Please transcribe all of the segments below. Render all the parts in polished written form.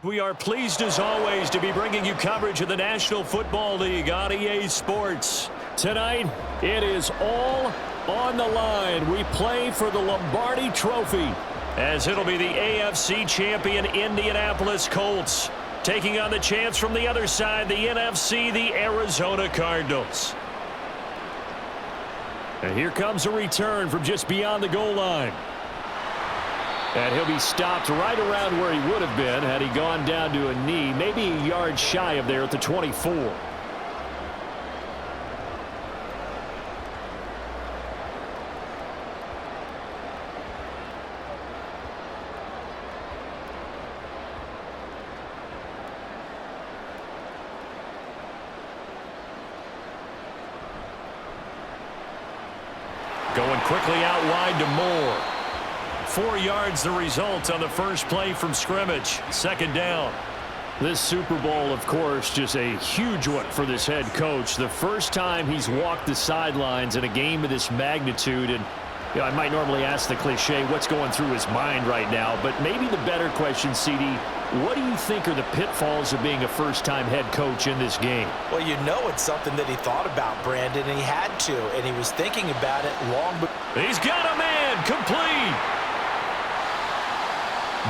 We are pleased as always to be bringing you coverage of the National Football League on EA Sports. Tonight, it is all on the line. We play for the Lombardi Trophy, as it'll be the AFC champion Indianapolis Colts taking on the chance from the other side, the NFC, the Arizona Cardinals. And here comes a return from just beyond the goal line. And he'll be stopped right around where he would have been had he gone down to a knee, maybe a yard shy of there at the 24. Going quickly out wide to Moore. 4 yards the result on the first play from scrimmage. Second down. This Super Bowl, of course, just a huge one for this head coach. The first time he's walked the sidelines in a game of this magnitude. And I might normally ask the cliche, what's going through his mind right now? But maybe the better question, CD, what do you think are the pitfalls of being a first-time head coach in this game? Well, you know it's something that he thought about, Brandon, and he had to. And he was thinking about it long before. He's got a man. Complete.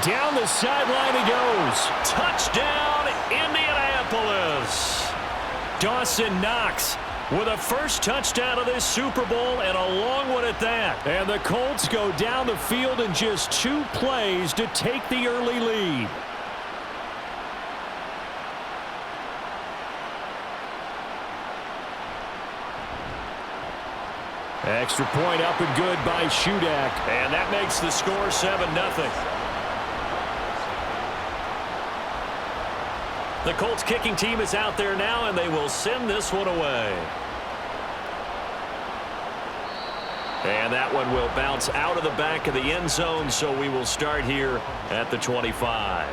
Down the sideline he goes. Touchdown, Indianapolis. Dawson Knox with a first touchdown of this Super Bowl, and a long one at that. And the Colts go down the field in just 2 plays to take the early lead. Extra point up and good by Shudak. And that makes the score 7-0. The Colts kicking team is out there now, and they will send this one away. And that one will bounce out of the back of the end zone, so we will start here at the 25.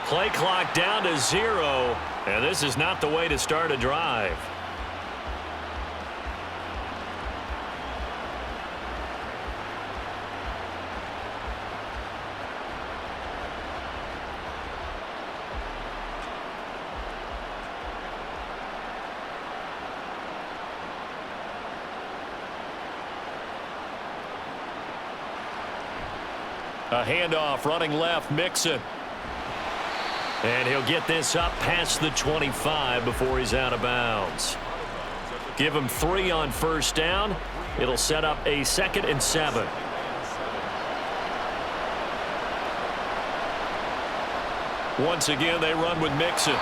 Play clock down to 0, and this is not the way to start a drive. A handoff running left, Mixon. And he'll get this up past the 25 before he's out of bounds. Give him 3 on first down. It'll set up a 2nd and 7. Once again, they run with Mixon.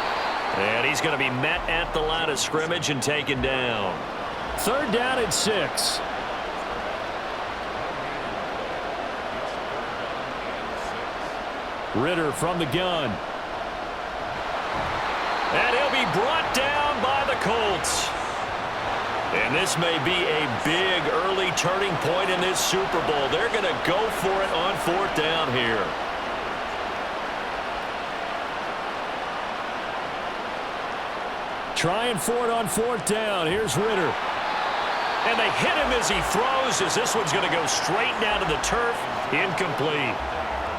And he's going to be met at the line of scrimmage and taken down. 3rd down and 6. Ritter from the gun. And he'll be brought down by the Colts. And this may be a big early turning point in this Super Bowl. They're going to go for it on 4th down here. Trying for it on 4th down. Here's Ritter. And they hit him as he throws, as this one's going to go straight down to the turf. Incomplete.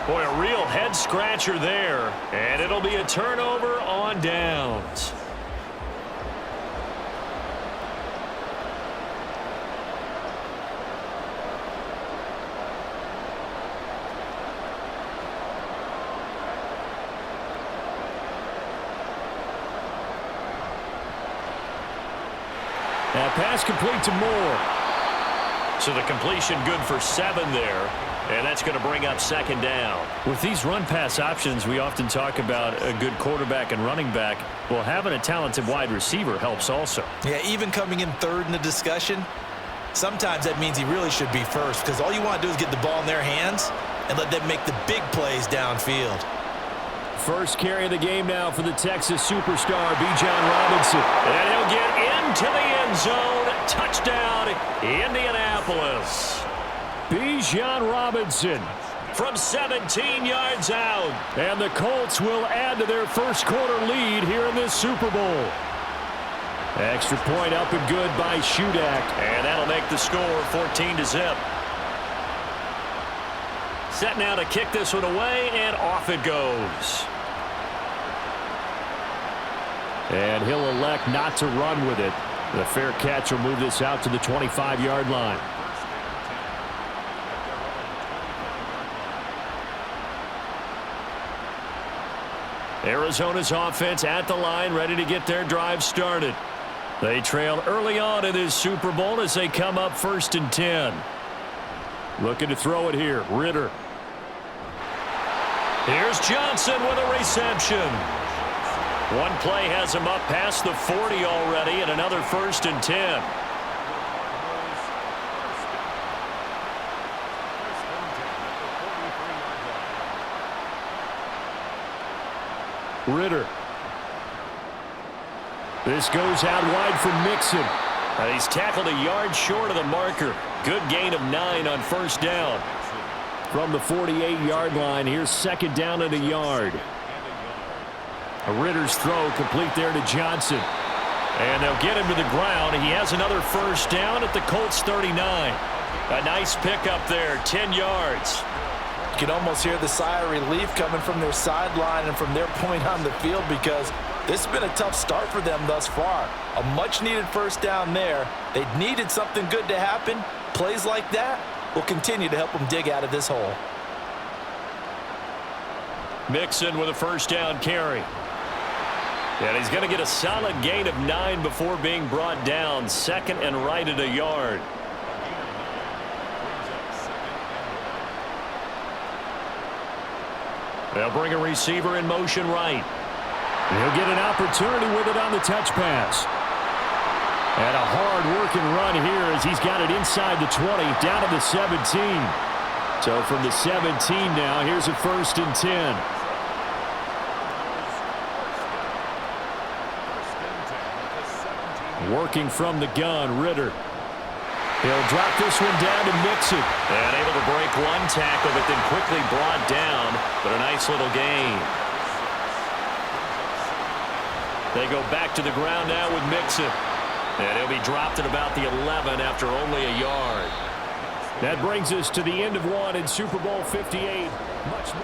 Boy, a real head-scratcher there. And it'll be a turnover on downs. That pass complete to Moore. So the completion good for 7 there. And that's going to bring up second down. With these run-pass options, we often talk about a good quarterback and running back. Well, having a talented wide receiver helps also. Yeah, even coming in third in the discussion, sometimes that means he really should be first because all you want to do is get the ball in their hands and let them make the big plays downfield. First carry of the game now for the Texas superstar, Bijan Robinson. And he'll get into the end zone. Touchdown, Indianapolis. Bijan Robinson from 17 yards out. And the Colts will add to their first quarter lead here in this Super Bowl. Extra point up and good by Shudak. And that'll make the score 14-0. Set now to kick this one away, and off it goes. And he'll elect not to run with it. The fair catch will move this out to the 25-yard line. Arizona's offense at the line, ready to get their drive started. They trail early on in this Super Bowl as they come up 1st and 10. Looking to throw it here, Ritter. Here's Johnson with a reception. One play has him up past the 40 already, and another 1st and 10. Ritter. This goes out wide for Mixon. And he's tackled a yard short of the marker. Good gain of 9 on 1st down. From the 48-yard line, here's 2nd down and a yard. Ritter's throw complete there to Johnson. And they'll get him to the ground. He has another 1st down at the Colts 39. A nice pickup there, 10 yards. You can almost hear the sigh of relief coming from their sideline and from their point on the field because this has been a tough start for them thus far. A much-needed 1st down there. They needed something good to happen. Plays like that will continue to help them dig out of this hole. Mixon with a 1st down carry. And he's going to get a solid gain of 9 before being brought down. 2nd and right at a yard. They'll bring a receiver in motion right. He'll get an opportunity with it on the touch pass. And a hard-working run here as he's got it inside the 20, down to the 17. So from the 17 now, here's a 1st and 10. Working from the gun, Ritter. He'll drop this one down to Mixon. And able to break one tackle, but then quickly brought down. But a nice little gain. They go back to the ground now with Mixon. And he'll be dropped at about the 11 after only a yard. That brings us to the end of one in Super Bowl 58. Much more.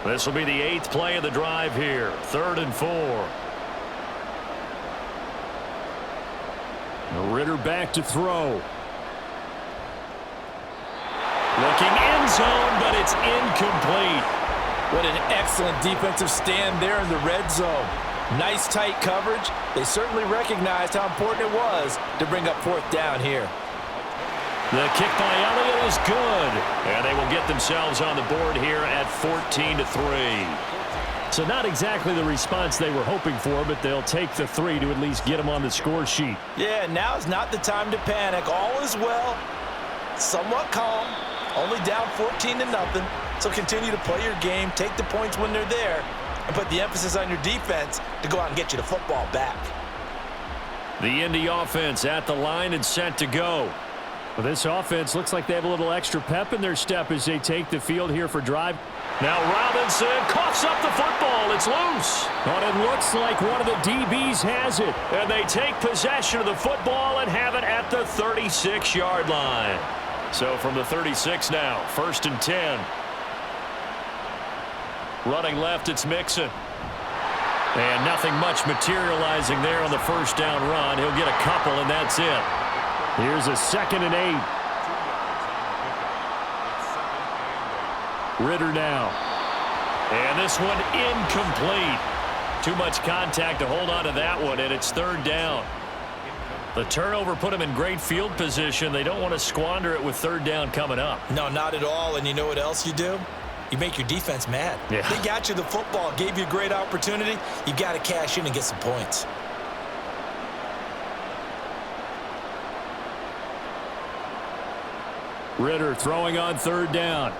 This will be the 8th play of the drive here. 3rd and 4. Ritter back to throw. Looking end zone, but it's incomplete. What an excellent defensive stand there in the red zone. Nice tight coverage. They certainly recognized how important it was to bring up 4th down here. The kick by Elliott is good. And they will get themselves on the board here at 14-3. So not exactly the response they were hoping for, but they'll take the 3 to at least get them on the score sheet. Yeah, now is not the time to panic. All is well. Somewhat calm. Only down 14-0. So continue to play your game, take the points when they're there, and put the emphasis on your defense to go out and get you the football back. The Indy offense at the line and set to go. Well, this offense looks like they have a little extra pep in their step as they take the field here for drive. Now Robinson coughs up the football. It's loose. But it looks like one of the DBs has it. And they take possession of the football and have it at the 36-yard line. So from the 36 now, 1st and 10. Running left, it's Mixon. And nothing much materializing there on the 1st down run. He'll get a couple, and that's it. Here's a 2nd and 8. Ritter now. And this one incomplete. Too much contact to hold on to that one, and it's third down. The turnover put them in great field position. They don't want to squander it with third down coming up. No, not at all. And you know what else you do? You make your defense mad. Yeah. They got you the football, gave you a great opportunity. You got to cash in and get some points. Ridder throwing on third down.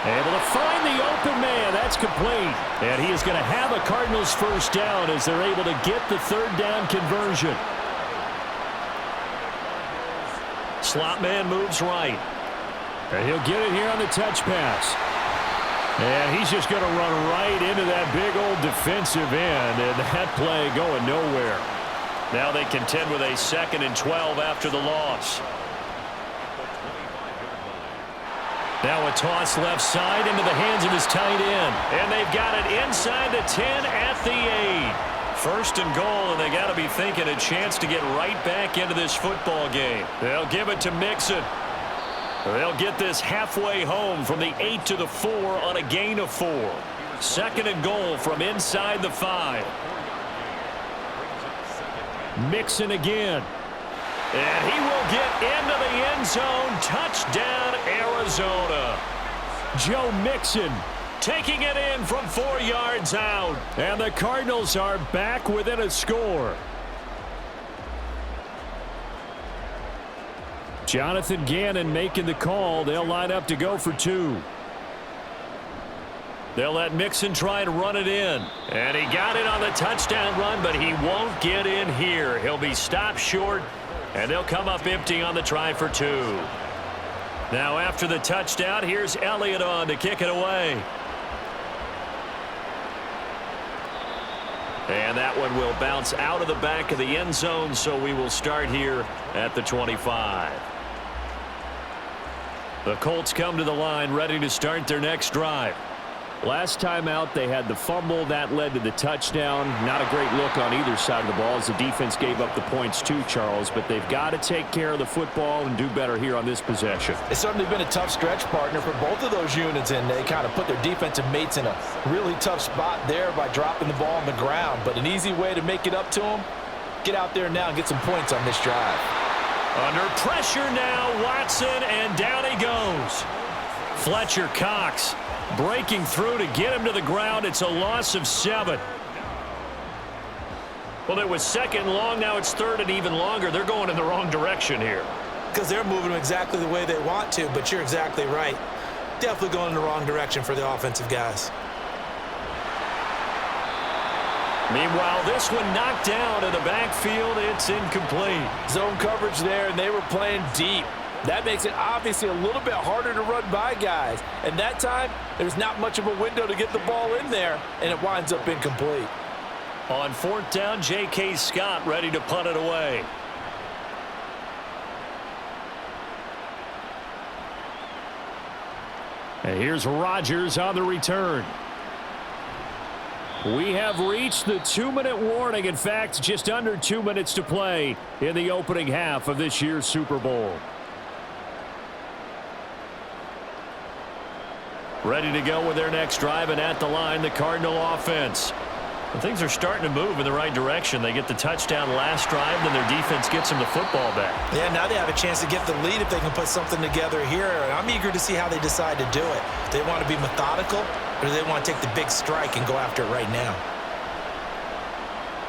Able to find the open man. That's complete. And he is going to have a Cardinals first down as they're able to get the third down conversion. Slot man moves right. And he'll get it here on the touch pass. And he's just going to run right into that big old defensive end. And that play going nowhere. Now they contend with a 2nd and 12 after the loss. Now a toss left side into the hands of his tight end. And they've got it inside the 10 at the 8. First and goal, and they got to be thinking a chance to get right back into this football game. They'll give it to Mixon. They'll get this halfway home from the 8 to the 4 on a gain of 4. 2nd and goal from inside the 5. Mixon again. And he will get into the end zone. Touchdown, Arizona. Joe Mixon taking it in from 4 yards out. And the Cardinals are back within a score. Jonathan Gannon making the call. They'll line up to go for 2. They'll let Mixon try and run it in. And he got it on the touchdown run, but he won't get in here. He'll be stopped short. And they'll come up empty on the try for 2. Now after the touchdown, here's Elliott on to kick it away. And that one will bounce out of the back of the end zone, so we will start here at the 25. The Colts come to the line ready to start their next drive. Last time out, they had the fumble. That led to the touchdown. Not a great look on either side of the ball as the defense gave up the points too, Charles. But they've got to take care of the football and do better here on this possession. It's certainly been a tough stretch, partner, for both of those units, and they kind of put their defensive mates in a really tough spot there by dropping the ball on the ground. But an easy way to make it up to them, get out there now and get some points on this drive. Under pressure now, Watson, and down he goes. Fletcher Cox breaking through to get him to the ground. It's a loss of 7. Well, it was 2nd long. Now it's 3rd and even longer. They're going in the wrong direction here. Because they're moving exactly the way they want to, but you're exactly right. Definitely going in the wrong direction for the offensive guys. Meanwhile, this one knocked down in the backfield. It's incomplete. Zone coverage there, and they were playing deep. That makes it obviously a little bit harder to run by guys. And that time, there's not much of a window to get the ball in there, and it winds up incomplete. On 4th down, J.K. Scott ready to punt it away. And here's Rodgers on the return. We have reached the 2-minute warning. In fact, just under 2 minutes to play in the opening half of this year's Super Bowl. Ready to go with their next drive, and at the line, the Cardinal offense. And things are starting to move in the right direction. They get the touchdown last drive, then their defense gets them the football back. Yeah, now they have a chance to get the lead if they can put something together here. And I'm eager to see how they decide to do it. Do they want to be methodical, or do they want to take the big strike and go after it right now?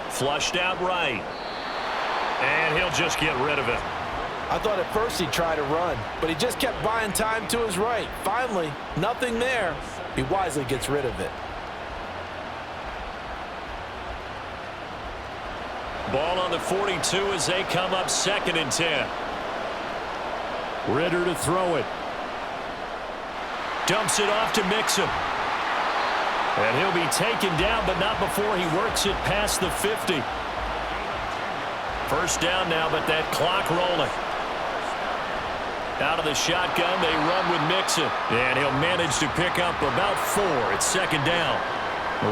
Flushed out right. And he'll just get rid of it. I thought at first he'd try to run, but he just kept buying time to his right. Finally, nothing there. He wisely gets rid of it. Ball on the 42 as they come up 2nd and 10. Ridder to throw it. Dumps it off to Mixon. And he'll be taken down, but not before he works it past the 50. First down now, but that clock rolling. Out of the shotgun, they run with Mixon. And he'll manage to pick up about 4. It's 2nd down.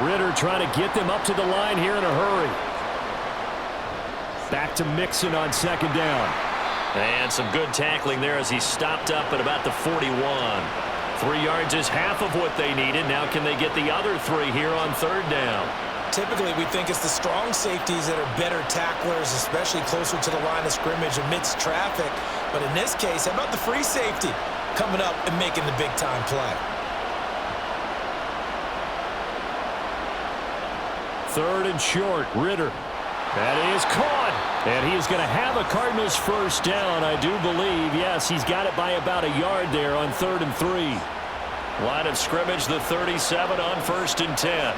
Ridder trying to get them up to the line here in a hurry. Back to Mixon on 2nd down. And some good tackling there as he stopped up at about the 41. 3 yards is half of what they needed. Now can they get the other 3 here on third down? Typically, we think it's the strong safeties that are better tacklers, especially closer to the line of scrimmage amidst traffic. But in this case, how about the free safety coming up and making the big-time play? Third and short, Ridder. That is caught. And he is going to have a Cardinals first down, I do believe. Yes, he's got it by about a yard there on 3rd and 3. Line of scrimmage, the 37 on 1st and 10.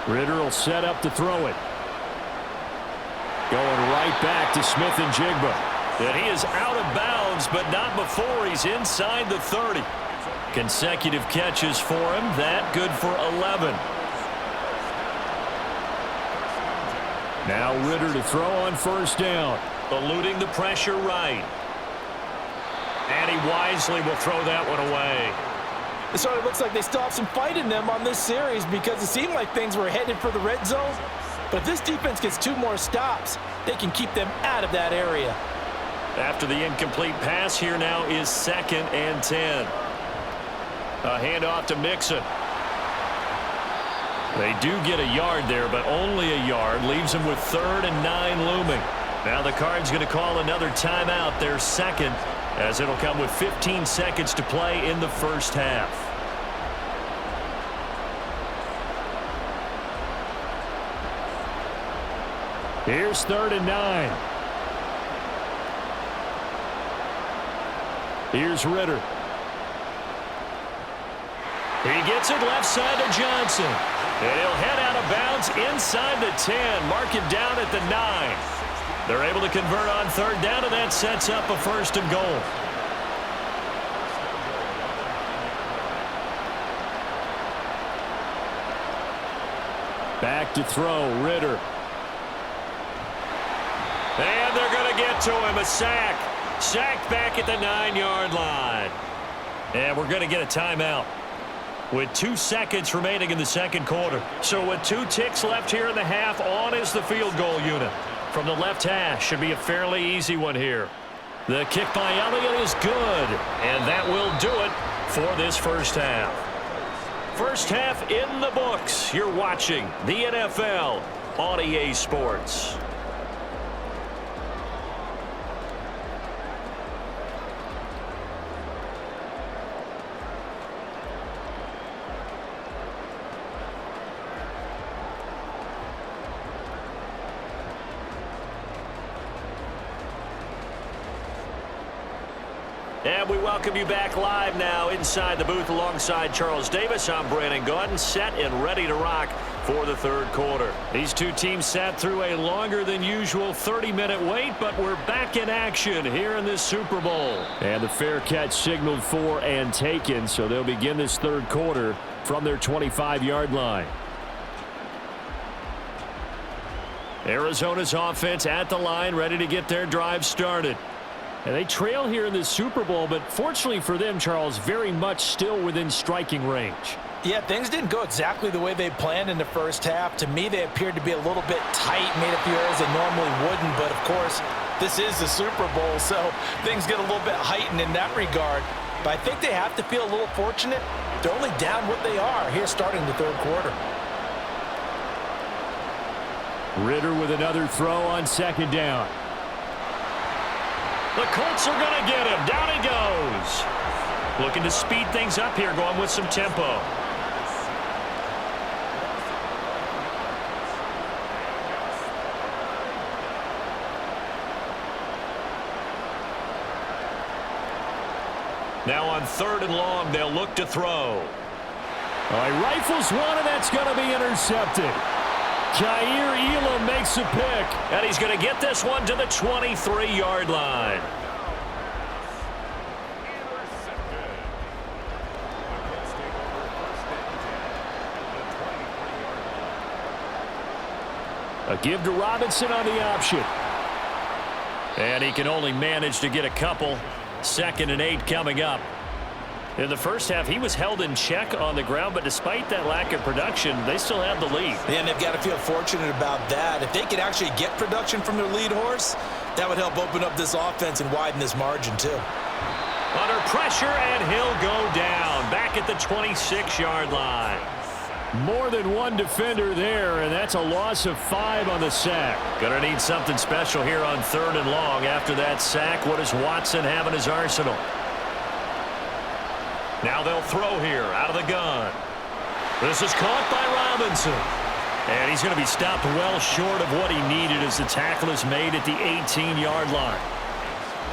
Ridder will set up to throw it. Going right back to Smith and Jigba. And he is out of bounds, but not before he's inside the 30. Consecutive catches for him. That good for 11. Now Ridder to throw on first down. Eluding the pressure right. And he wisely will throw that one away. It sort of looks like they still have some fight in them on this series because it seemed like things were headed for the red zone. But if this defense gets 2 more stops, they can keep them out of that area. After the incomplete pass, here now is 2nd and 10. A handoff to Mixon. They do get a yard there, but only a yard. Leaves them with 3rd and 9 looming. Now the Cards going to call another timeout, their second, as it'll come with 15 seconds to play in the first half. Here's 3rd and 9. Here's Ridder. He gets it left side to Johnson. And he'll head out of bounds inside the 10. Mark it down at the 9. They're able to convert on 3rd down, and that sets up a 1st and goal. Back to throw, Ridder. And they're going to get to him, a sack. Sacked back at the 9-yard line. And we're going to get a timeout with 2 seconds remaining in the second quarter. So with 2 ticks left here in the half, on is the field goal unit. From the left hash, should be a fairly easy one here. The kick by Elliott is good. And that will do it for this first half. First half in the books. You're watching the NFL on EA Sports. And we welcome you back live now inside the booth alongside Charles Davis. I'm Brandon Gaudin, set and ready to rock for the third quarter. These two teams sat through a longer than usual 30-minute wait, but we're back in action here in this Super Bowl. And the fair catch signaled for and taken, so they'll begin this third quarter from their 25-yard line. Arizona's offense at the line, ready to get their drive started. And they trail here in this Super Bowl, but fortunately for them, Charles, very much still within striking range. Yeah, things didn't go exactly the way they planned in the first half. To me, they appeared to be a little bit tight, made a few errors they normally wouldn't. But, of course, this is the Super Bowl, so things get a little bit heightened in that regard. But I think they have to feel a little fortunate. They're only down what they are here starting the third quarter. Ridder with another throw on second down. The Colts are going to get him. Down he goes. Looking to speed things up here, going with some tempo. Now on third and long, they'll look to throw. All right, rifles one, and that's going to be intercepted. Jair Elam makes a pick, and he's going to get this one to the 23-yard line. A give to Robinson on the option. And he can only manage to get a couple. 2nd and 8 coming up. In the first half, he was held in check on the ground, but despite that lack of production, they still have the lead. And they've got to feel fortunate about that. If they could actually get production from their lead horse, that would help open up this offense and widen this margin too. Under pressure, and he'll go down, back at the 26-yard line. More than one defender there, and that's a loss of 5 on the sack. Gonna need something special here on 3rd and long. After that sack, what does Watson have in his arsenal? Now they'll throw here out of the gun. This is caught by Robinson. And he's going to be stopped well short of what he needed as the tackle is made at the 18-yard line.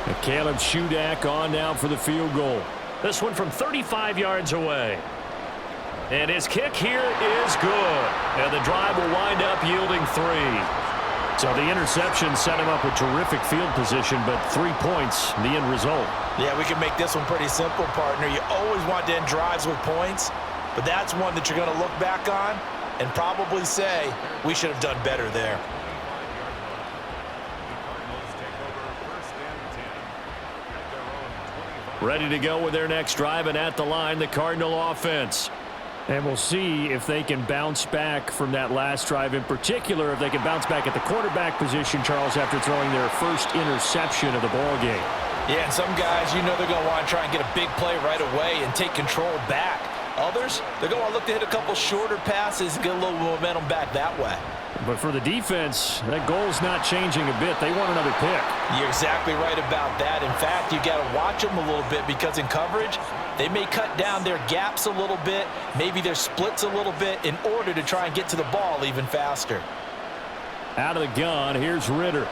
And Caleb Shudak on now for the field goal. This one from 35 yards away. And his kick here is good. And the drive will wind up yielding 3. So the interception set him up with terrific field position, but 3 points, the end result. Yeah, we can make this one pretty simple, partner. You always want to end drives with points, but that's one that you're going to look back on and probably say, we should have done better there. Ready to go with their next drive, and at the line, the Cardinal offense. And we'll see if they can bounce back from that last drive, in particular if they can bounce back at the quarterback position, Charles, after throwing their first interception of the ball game. Yeah, and some guys, you know they're going to want to try and get a big play right away and take control back. Others, they're going to want to look to hit a couple shorter passes and get a little momentum back that way. But for the defense, that goal's not changing a bit. They want another pick. You're exactly right about that. In fact, you got to watch them a little bit because in coverage, they may cut down their gaps a little bit, maybe their splits a little bit in order to try and get to the ball even faster. Out of the gun, here's Ritter.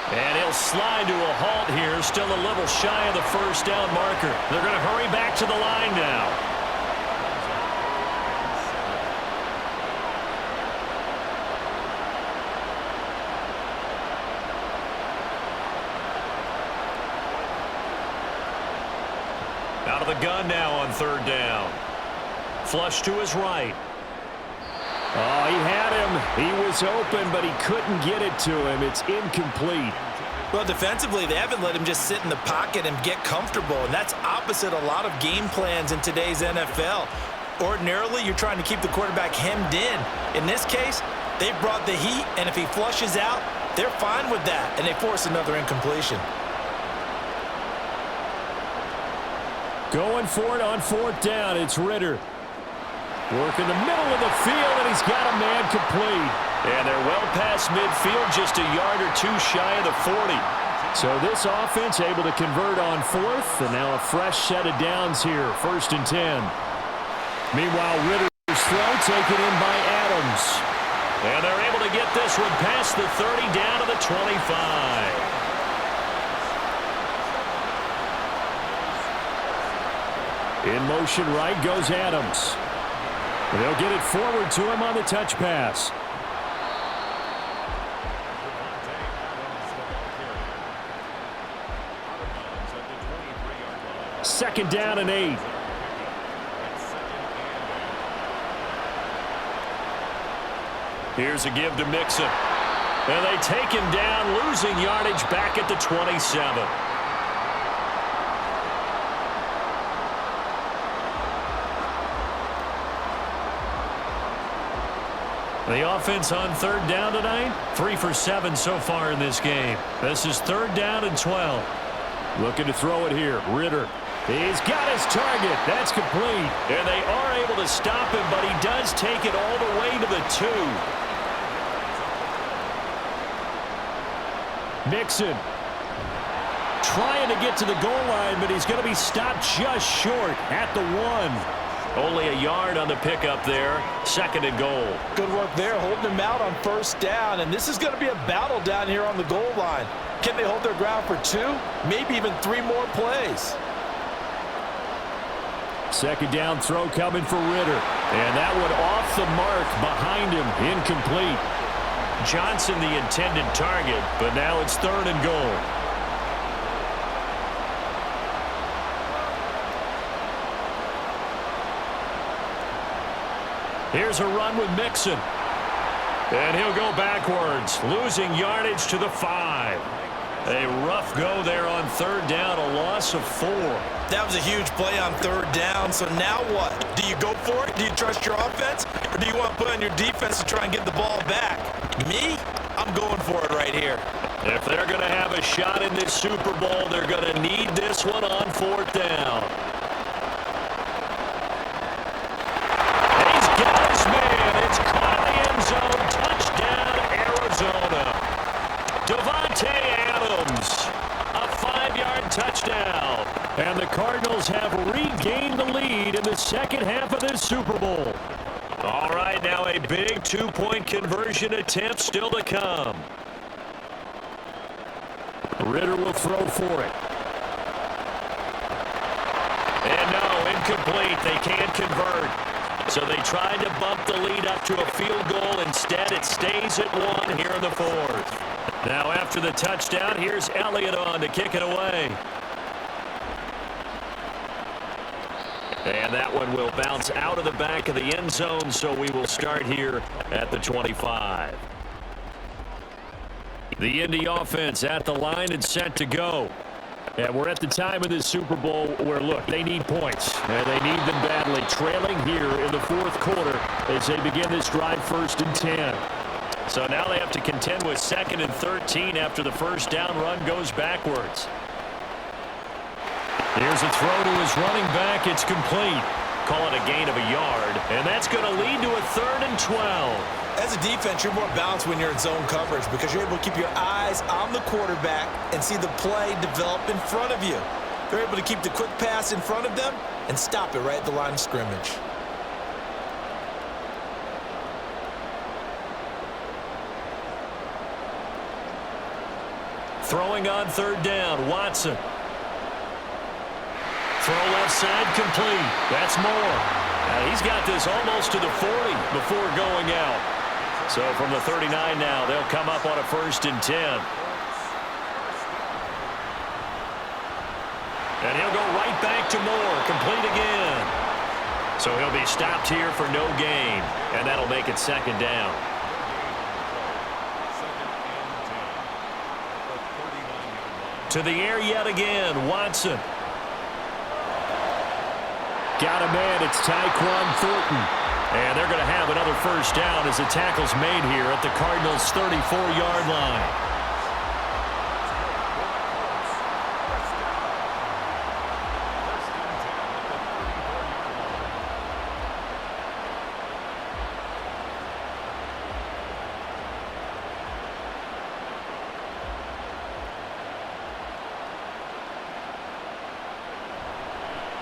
And he'll slide to a halt here, still a little shy of the first down marker. They're going to hurry back to the line now. Out of the gun now on 3rd down. Flush to his right. Oh, he had him. He was open, but he couldn't get it to him. It's incomplete. Well, defensively, they haven't let him just sit in the pocket and get comfortable, and that's opposite a lot of game plans in today's NFL. Ordinarily, you're trying to keep the quarterback hemmed in. In this case, they brought the heat, and if he flushes out, they're fine with that, and they force another incompletion. Going for it on 4th down, it's Ritter. Work in the middle of the field, and he's got a man complete. And they're well past midfield, just a yard or 2 shy of the 40. So this offense able to convert on 4th, and now a fresh set of downs here, 1st and 10. Meanwhile, Ritter's throw taken in by Adams. And they're able to get this one past the 30 down to the 25. In motion right goes Adams. And they'll get it forward to him on the touch pass. Second down and 8. Here's a give to Mixon. And they take him down, losing yardage back at the 27. The offense on 3rd down tonight, 3 for 7 so far in this game. This is 3rd down and 12. Looking to throw it here. Ritter. He's got his target. That's complete. And they are able to stop him, but he does take it all the way to the 2. Mixon trying to get to the goal line, but he's going to be stopped just short at the 1. Only a yard on the pickup there. 2nd and goal. Good work there, holding him out on 1st down, and this is going to be a battle down here on the goal line. Can they hold their ground for 2, maybe even 3 more plays? 2nd down throw coming for Ritter. And that one off the mark behind him, incomplete. Johnson the intended target, but now it's 3rd and goal. Here's a run with Mixon. And he'll go backwards, losing yardage to the 5. A rough go there on third down, a loss of 4. That was a huge play on third down, so now what? Do you go for it? Do you trust your offense? Or do you want to put on your defense to try and get the ball back? Me? I'm going for it right here. If they're going to have a shot in this Super Bowl, they're going to need this one on fourth down. And he's got his man. It's caught in the end zone. Touchdown, Arizona. Davante Adams, a 5-yard touchdown. And the Cardinals have regained the lead in the second half of this Super Bowl. All right, now a big 2-point conversion attempt still to come. Ritter will throw for it. And no, incomplete. They can't convert. So they tried to bump the lead up to a field goal. Instead, it stays at 1 here in the fourth. Now after the touchdown, here's Elliott on to kick it away. And that one will bounce out of the back of the end zone, so we will start here at the 25. The Indy offense at the line and set to go. And we're at the time of this Super Bowl where, look, they need points. And they need them badly. Trailing here in the fourth quarter as they begin this drive 1st and 10. So now they have to contend with 2nd and 13 after the first down run goes backwards. Here's a throw to his running back. It's complete. Call it a gain of a yard. And that's going to lead to a 3rd and 12. As a defense, you're more balanced when you're in zone coverage because you're able to keep your eyes on the quarterback and see the play develop in front of you. They're able to keep the quick pass in front of them and stop it right at the line of scrimmage. Throwing on third down, Watson. Throw left side complete. That's Moore. Now he's got this almost to the 40 before going out. So from the 39 now, they'll come up on a 1st and 10. And he'll go right back to Moore, complete again. So he'll be stopped here for no gain, and that'll make it 2nd down. To the air yet again, Watson. Got a man, it's Tyquan Thornton. And they're going to have another first down as the tackle's made here at the Cardinals' 34-yard line.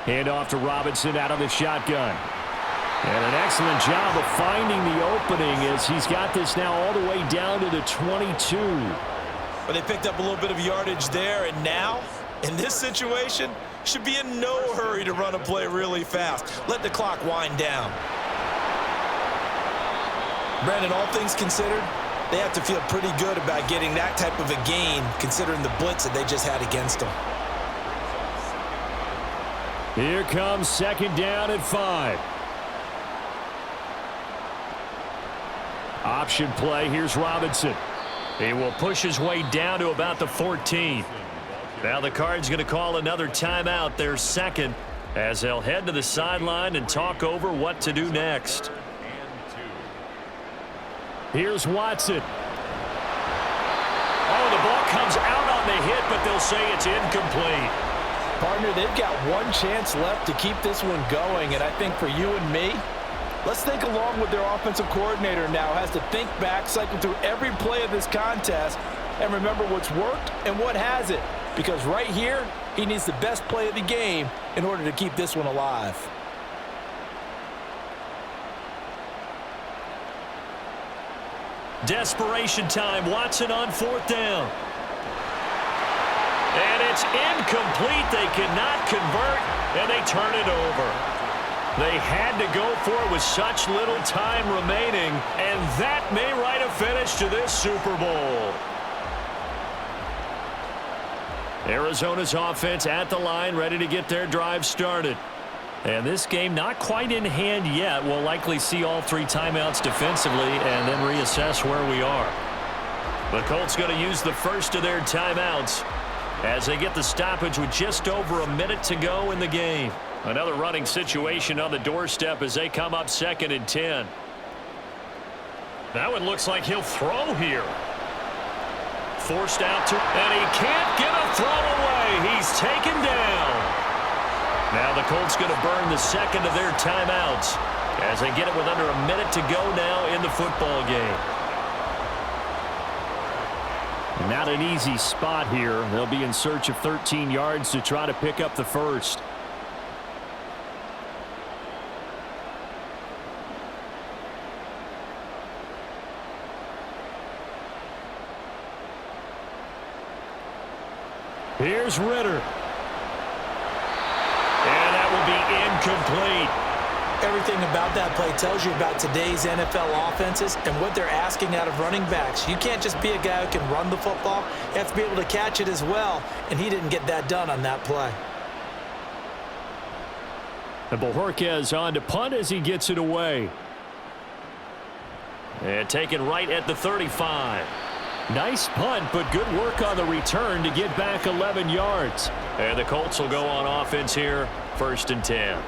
Hand off to Robinson out of the shotgun. And an excellent job of finding the opening as he's got this now all the way down to the 22. But they picked up a little bit of yardage there, and now, in this situation, should be in no hurry to run a play really fast. Let the clock wind down. Brandon, all things considered, they have to feel pretty good about getting that type of a gain, considering the blitz that they just had against them. Here comes 2nd down at 5. Option play. Here's Robinson. He will push his way down to about the 14. Now the Cards going to call another timeout, their 2nd, as they'll head to the sideline and talk over what to do next. Here's Watson. Oh, the ball comes out on the hit, but they'll say it's incomplete. Partner, they've got one chance left to keep this one going, and I think for you and me, let's think along with their offensive coordinator now. Has to think back, cycle through every play of this contest, and remember what's worked and what hasn't. Because right here, he needs the best play of the game in order to keep this one alive. Desperation time. Watson on 4th down. And it's incomplete. They cannot convert, and they turn it over. They had to go for it with such little time remaining, and that may write a finish to this Super Bowl. Arizona's offense at the line, ready to get their drive started. And this game not quite in hand yet. We'll likely see all 3 timeouts defensively and then reassess where we are. The Colts going to use the first of their timeouts as they get the stoppage with just over a minute to go in the game. Another running situation on the doorstep as they come up 2nd and 10. That one looks like he'll throw here. Forced out to, and he can't get a throw away. He's taken down. Now the Colts going to burn the second of their timeouts as they get it with under a minute to go now in the football game. Not an easy spot here. They'll be in search of 13 yards to try to pick up the first. Here's Ritter. And that will be incomplete. Everything about that play tells you about today's NFL offenses and what they're asking out of running backs. You can't just be a guy who can run the football. You have to be able to catch it as well, and he didn't get that done on that play. And Bojorquez on to punt as he gets it away. And taken right at the 35. Nice punt, but good work on the return to get back 11 yards. And the Colts will go on offense here, 1st and 10.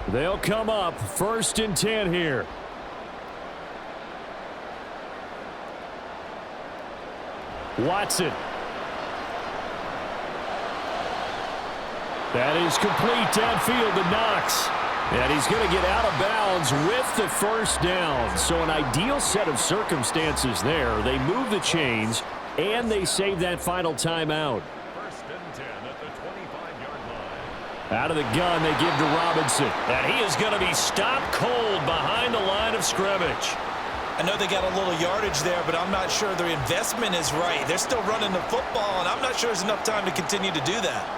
They'll come up 1st and 10 here. Watson. That is complete downfield to Knox. And he's going to get out of bounds with the first down. So an ideal set of circumstances there. They move the chains, and they save that final timeout. 1st and 10 at the 25-yard line. Out of the gun, they give to Robinson. And he is going to be stopped cold behind the line of scrimmage. I know they got a little yardage there, but I'm not sure their investment is right. They're still running the football, and I'm not sure there's enough time to continue to do that.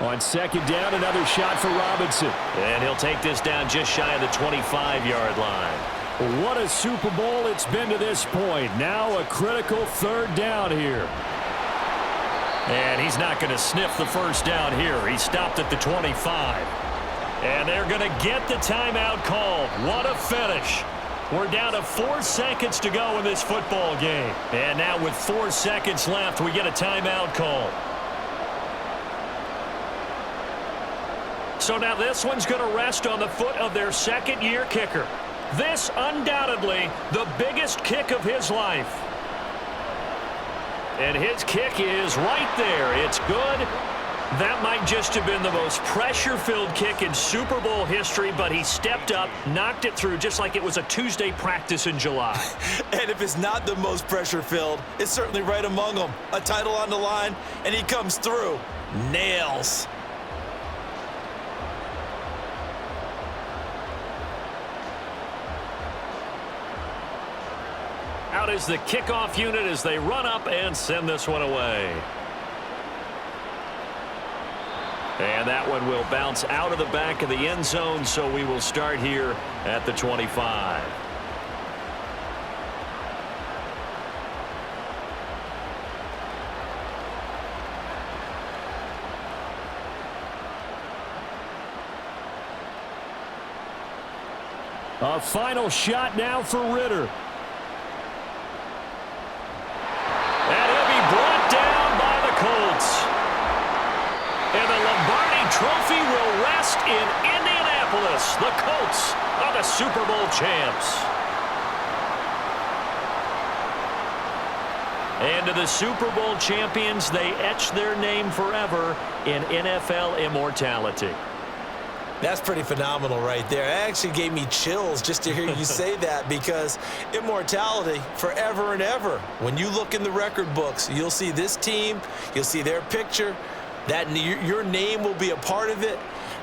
On 2nd down, another shot for Robinson. And he'll take this down just shy of the 25-yard line. What a Super Bowl it's been to this point. Now a critical 3rd down here. And he's not going to sniff the first down here. He stopped at the 25. And they're going to get the timeout called. What a finish. We're down to 4 seconds to go in this football game. And now with 4 seconds left, we get a timeout call. So now this one's going to rest on the foot of their 2nd-year kicker. This undoubtedly the biggest kick of his life. And his kick is right there. It's good. That might just have been the most pressure-filled kick in Super Bowl history, but he stepped up, knocked it through just like it was a Tuesday practice in July. And if it's not the most pressure-filled, it's certainly right among them. A title on the line, and he comes through. Nails. Out is the kickoff unit as they run up and send this one away. And that one will bounce out of the back of the end zone, so we will start here at the 25. A final shot now for Ritter. And he'll be brought down by the Colts. And the Lombardi Trophy will rest in Indianapolis. The Colts are the Super Bowl champs. And to the Super Bowl champions, they etch their name forever in NFL immortality. That's pretty phenomenal right there. It actually gave me chills just to hear you say that, because immortality forever and ever. When you look in the record books, you'll see this team, you'll see their picture, that your name will be a part of it.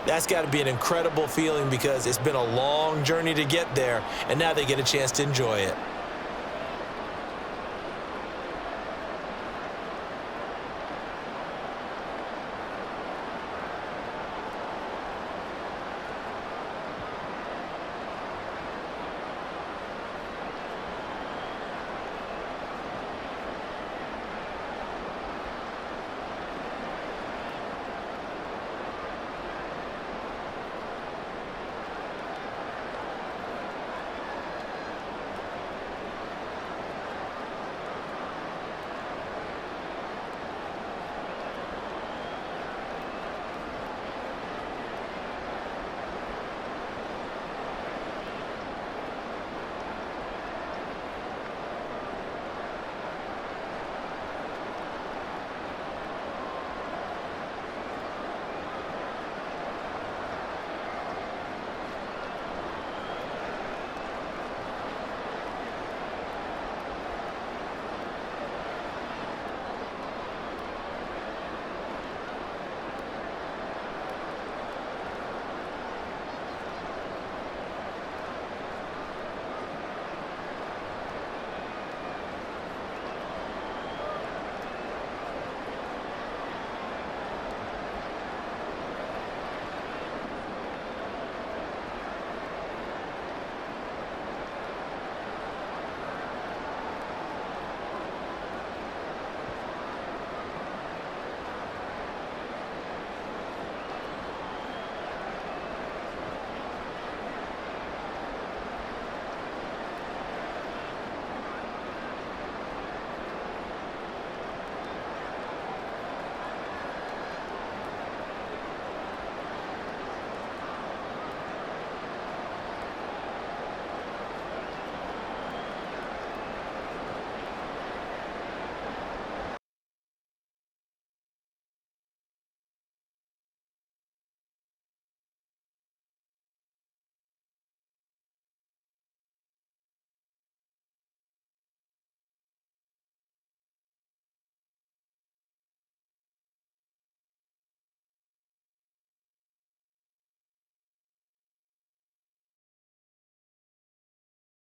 That's got to be an incredible feeling, because it's been a long journey to get there, and now they get a chance to enjoy it.